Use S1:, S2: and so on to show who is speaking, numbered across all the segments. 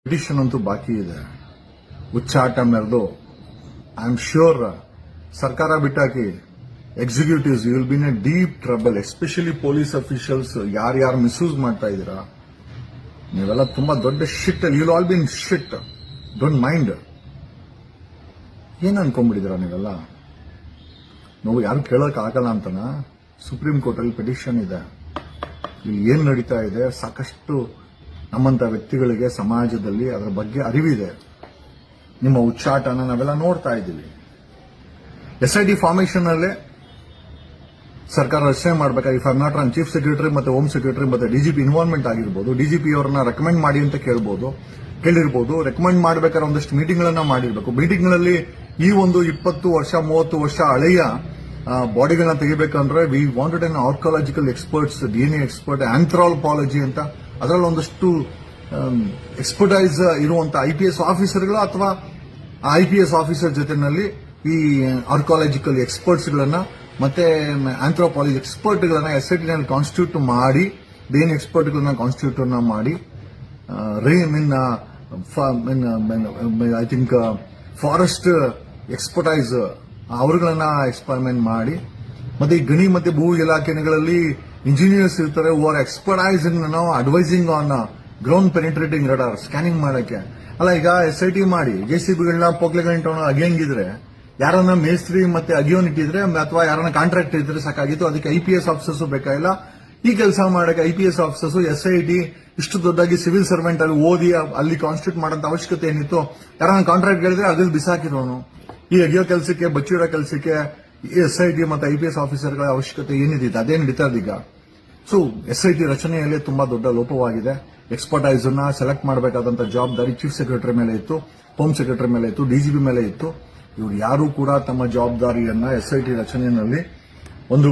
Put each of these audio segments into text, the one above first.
S1: Petition ಅಂತೂ ಬಾಕಿ ಇದೆ. ಉಚ್ಚಾಟ ಮೆರೆದು ಐ ಆಮ್ ಶ್ಯೂರ್ ಸರ್ಕಾರ ಬಿಟ್ಟಾಕಿ executives you will be in a deep trouble. Especially police officials ಯಾರ್ಯಾರು ಮಿಸ್ಯೂಸ್ ಮಾಡ್ತಾ ಇದ್ದೀರಾ ನೀವೆಲ್ಲ ತುಂಬಾ ದೊಡ್ಡ shit. You will all be in shit. Don't mind. ಏನ್ ಅನ್ಕೊಂಡ್ಬಿಟ್ಟಿದ್ದೀರಾ ನೀವೆಲ್ಲ? ನಾವು ಯಾರು ಕೇಳಕ್ ಆಗಲ್ಲ ಅಂತನಾ? ಸುಪ್ರೀಂ ಕೋರ್ಟ್ ಅಲ್ಲಿ ಪಿಟಿಷನ್ ಇದೆ. ಇಲ್ಲಿ ಏನ್ ನಡೀತಾ ಇದೆ ಸಾಕಷ್ಟು ನಮ್ಮಂತ ವ್ಯಕ್ತಿಗಳಿಗೆ ಸಮಾಜದಲ್ಲಿ ಅದರ ಬಗ್ಗೆ ಅರಿವಿದೆ. ನಿಮ್ಮ ಉಚ್ಚಾಟನ ನಾವೆಲ್ಲ ನೋಡ್ತಾ ಇದ್ದೀವಿ. SIT ಫಾರ್ಮೇಶನ್ ಅಲ್ಲೇ ಸರ್ಕಾರ ರಚನೆ ಮಾಡಬೇಕಾಗಿ if are not wrong chief secretary ಮತ್ತೆ ಹೋಮ್ ಸೆಕ್ರೆಟರಿ ಮತ್ತೆ DGP ಇನ್ವಾಲ್ವ್ಮೆಂಟ್ ಆಗಿರ್ಬೋದು. DGP ಅವರನ್ನ ರೆಕಮೆಂಡ್ ಮಾಡಿ ಅಂತ ಕೇಳಿರ್ಬೋದು. ರೆಕಮೆಂಡ್ ಮಾಡಬೇಕಾದ್ರೆ ಒಂದಷ್ಟು ಮೀಟಿಂಗ್ ಗಳನ್ನ ಮಾಡಿರ್ಬೇಕು. ಮೀಟಿಂಗ್ ಗಳಲ್ಲಿ ಈ ಒಂದು 20 ವರ್ಷ 30 ವರ್ಷ ಹಳೆಯ ಬಾಡಿಗಳನ್ನ ತೆಗಿಬೇಕಂದ್ರೆ we wanted an archaeological experts, DNA expert, anthropology ಅಂತ ಅದರಲ್ಲಿ ಒಂದಷ್ಟು ಎಕ್ಸ್ಪರ್ಟೈಸ್ ಇರುವಂತ IPS ಆಫೀಸರ್ಗಳು ಅಥವಾ IPS ಆಫೀಸರ್ ಜೊತೆನಲ್ಲಿ ಈ ಆರ್ಕಾಲಜಿಕಲ್ ಎಕ್ಸ್ಪರ್ಟ್ಸ್ ಗಳನ್ನ ಮತ್ತೆ ಆಂಥ್ರೋಪಾಲಜಿ ಎಕ್ಸ್ಪರ್ಟ್ ಗಳನ್ನ SIT ನಲ್ಲಿ ಕಾನ್ಸ್ಟಿಟ್ಯೂಟ್ ಮಾಡಿ DNA ಎಕ್ಸ್ಪರ್ಟ್ ಗಳನ್ನ ಕಾನ್ಸ್ಟಿಟ್ಯೂಟ್ ಮಾಡಿ ಐ ಥಿಂಕ್ ಫಾರೆಸ್ಟ್ ಎಕ್ಸ್ಪರ್ಟೈಸ್ ಅವರುಗಳನ್ನ ಎಕ್ಸ್ಪರಿಮೆಂಟ್ ಮಾಡಿ ಮತ್ತೆ ಈ ಗಣಿ ಮತ್ತೆ ಭೂ ಇಲಾಖೆಗಳಲ್ಲಿ ಇಂಜಿನಿಯರ್ಸ್ ಇರ್ತಾರೆ who are expertising advising on ground penetrating radar scanning ಮಾಡಕ್ಕೆ. ಅಲ್ಲ ಈಗ SIT ಮಾಡಿ JCBಗಳನ್ನ ಪೊಕ್ಲೆಗಳನ್ನ ಅಗಿಯಂಗಿದ್ರೆ ಯಾರನ್ನ ಮೇಸ್ತ್ರಿ ಮತ್ತೆ ಅಗಿಯೋನ್ ಇಟ್ಟಿದ್ರೆ ಅಥವಾ ಯಾರನ್ನ ಕಾಂಟ್ರಾಕ್ಟ್ ಇದ್ರೆ ಸಾಕಾಗಿತ್ತು. ಅದಕ್ಕೆ IPS ಆಫೀಸರ್ಸ್ ಬೇಕಾಗಿಲ್ಲ. ಈ ಕೆಲಸ ಮಾಡಕ್ಕೆ IPS ಆಫೀಸರ್ಸ್ SIT ಇಷ್ಟು ದೊಡ್ಡದಾಗಿ ಸಿವಿಲ್ ಸರ್ವೆಂಟ್ ಅಲ್ಲಿ ಓದಿ ಅಲ್ಲಿ ಕಾನ್ಸ್ಟಿಟ್ಯೂಟ್ ಮಾಡೋಂತ ಅವಶ್ಯಕತೆ ಏನಿತ್ತು? ಯಾರನ್ನ ಕಾಂಟ್ರಾಕ್ಟ್ ಹೇಳಿದ್ರೆ ಅಗಲ್ ಬಿಸಾಕಿರೋನು. ಈ ಅಗಿಯೋ ಕೆಲಸಕ್ಕೆ ಬಚ್ಚಿರೋ ಕೆಲಸಕ್ಕೆ SIT ಮತ್ತೆ IPS ಆಫೀಸರ್ಗಳ ಅವಶ್ಯಕತೆ ಏನಿದೆ ಅದೇ ನಡೀತಾ ಈಗ. ಸೊ SIT ರಚನೆಯಲ್ಲಿ ತುಂಬಾ ದೊಡ್ಡ ಲೋಪವಾಗಿದೆ. ಎಕ್ಸ್ಪರ್ಟೈಸ್ ಅನ್ನ ಸೆಲೆಕ್ಟ್ ಮಾಡಬೇಕಾದಂತ ಜವಾಬ್ದಾರಿ ಚೀಫ್ ಸೆಕ್ರೆಟರಿ ಮೇಲೆ ಇತ್ತು, ಹೋಮ್ ಸೆಕ್ರೆಟರಿ ಮೇಲೆ ಇತ್ತು, DGP ಮೇಲೆ ಇತ್ತು. ಇವರು ಯಾರು ಕೂಡ ತಮ್ಮ ಜವಾಬ್ದಾರಿಯನ್ನ SIT ರಚನೆಯಲ್ಲಿ ಒಂದು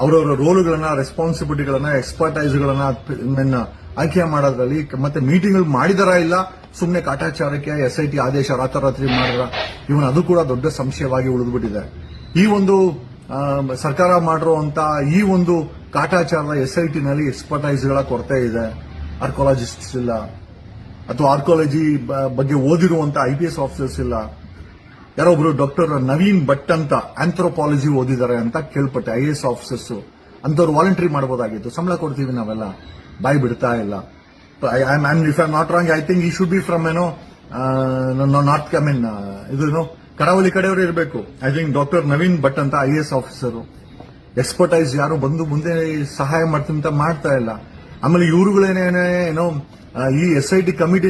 S1: ಅವರವರ ರೋಲ್ಗಳನ್ನ ರೆಸ್ಪಾನ್ಸಿಬಿಲಿಟಿಗಳನ್ನ ಎಕ್ಸ್ಪರ್ಟೈಸ್ಗಳನ್ನ ಆಯ್ಕೆ ಮಾಡೋದ್ರಲ್ಲಿ ಮತ್ತೆ ಮೀಟಿಂಗ್ ಮಾಡಿದಾರ ಇಲ್ಲ ಸುಮ್ಮನೆ ಕಾಟಾಚಾರಕ್ಕೆ SIT ಆದೇಶ ರಾತ್ರೋರಾತ್ರಿ ಮಾಡಿದ್ರ ಇವನ್ ಅದು ಕೂಡ ದೊಡ್ಡ ಸಂಶಯವಾಗಿ ಉಳಿದ್ಬಿಟ್ಟಿದೆ. ಈ ಒಂದು ಸರ್ಕಾರ ಮಾಡಿರುವಂತ ಈ ಒಂದು ಕಾಟಾಚಾರದ SIT ನಲ್ಲಿ ಎಕ್ಸ್ಪರ್ಟೈಸ್ಗಳ ಕೊರತೆ ಇದೆ. ಆರ್ಕಾಲಜಿಸ್ಟ್ಸ್ ಇಲ್ಲ ಅಥವಾ ಆರ್ಕಾಲಜಿ ಬಗ್ಗೆ ಓದಿರುವಂತ IPS ಆಫೀಸರ್ಸ್ ಇಲ್ಲ. ಯಾರೊಬ್ರು ಡಾಕ್ಟರ್ ನವೀನ್ ಭಟ್ ಅಂತ ಆಂಥ್ರೋಪಾಲಜಿ ಓದಿದ್ದಾರೆ ಅಂತ ಕೇಳ್ಪಟ್ಟೆ. IAS ಆಫೀಸರ್ಸ್ ಅಂತವ್ರು ವಾಲಂಟ್ರಿ ಮಾಡಬಹುದಾಗಿತ್ತು. ಸಂಬಳ ಕೊಡ್ತೀವಿ ನಾವೆಲ್ಲ ಬಾಯಿ ಬಿಡ್ತಾ ಇಲ್ಲ. If I not wrong I think ಈ ಶುಡ್ ಬಿ ಫ್ರಮ್ ನಾರ್ತ್ ಇದು ಕರಾವಳಿ ಕಡೆಯವರು ಇರಬೇಕು. I think doctor Naveen Bhat ಅಂತ IAS ಆಫೀಸರ್. ಎಕ್ಸ್ಪರ್ಟೈಸ್ ಯಾರು ಬಂದು ಮುಂದೆ ಸಹಾಯ ಮಾಡ್ತೀನಿ ಅಂತ ಮಾಡ್ತಾ ಇಲ್ಲ. ಆಮೇಲೆ ಇವರುಗಳೇನೇನೋ ಈ SIT ಕಮಿಟಿ